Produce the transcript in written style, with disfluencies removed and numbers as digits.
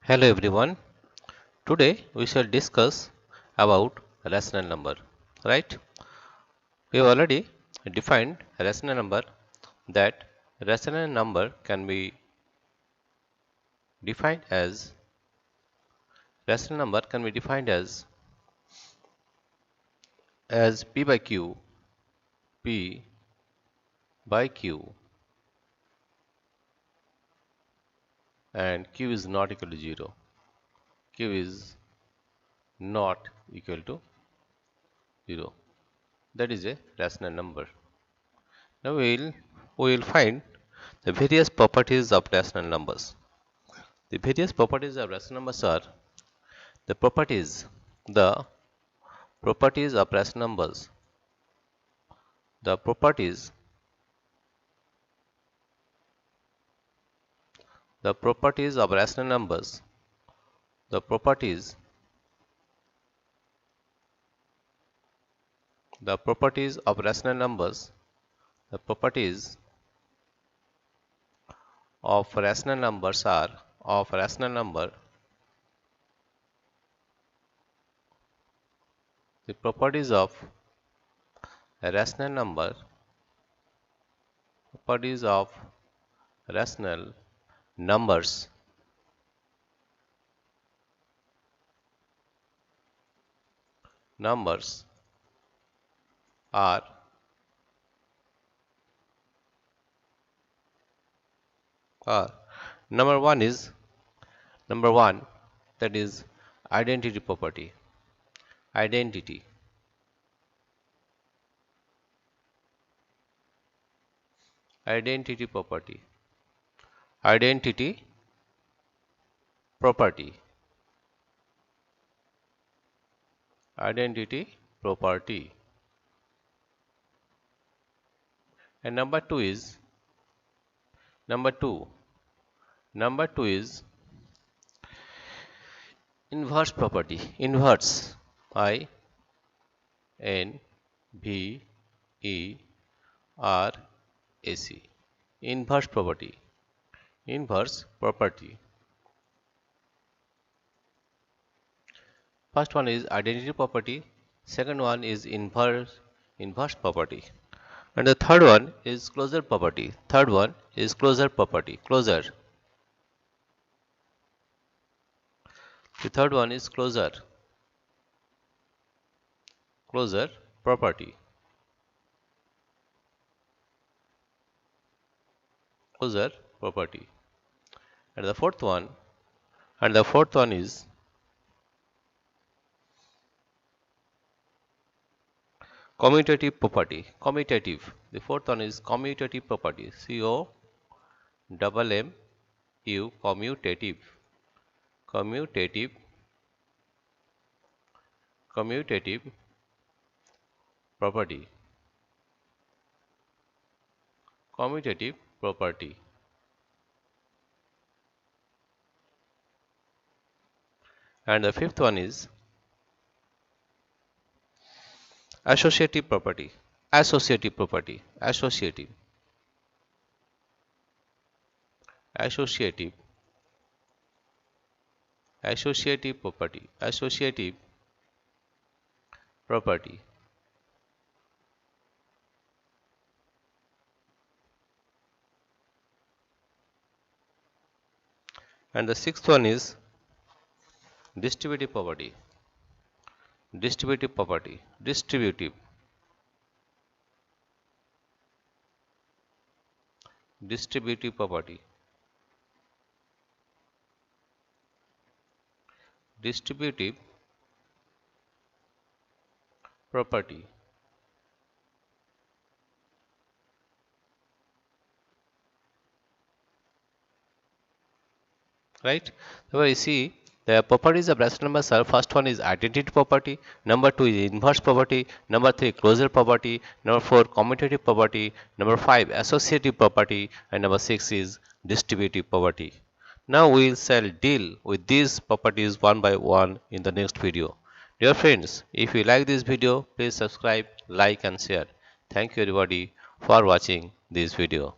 Hello everyone. Today we shall discuss about rational number. Right? We have already defined rational number that rational number can be defined as p by q, p by q, and q is not equal to 0. Q is not equal to 0. That is a rational number. Now we will find the various properties of rational numbers. The various properties of rational numbers are the the properties of rational numbers, the properties of rational numbers, the properties of rational numbers, the properties of rational numbers are of rational number, the properties of a rational number, properties of rational numbers are number one, that is identity property. Identity property. Identity property. Identity property. And number two is inverse property. Inverse, I N V E R A C. Inverse property. First one is identity property, second one is inverse property, and the third one is closure property. Closure. The third one is closure property. And the fourth one is commutative property. The fourth one is commutative property. C-O-M-M-U, commutative property. And the fifth one is associative property. Associative property. And the sixth one is distributive property. Distributive property. Right? So you see the properties of rational numbers are: first one is identity property, number two is inverse property, number three closure property, number four commutative property, number five associative property, and number six is distributive property. Now we shall deal with these properties one by one in the next video. Dear friends, if you like this video, please subscribe, like and share. Thank you everybody for watching this video.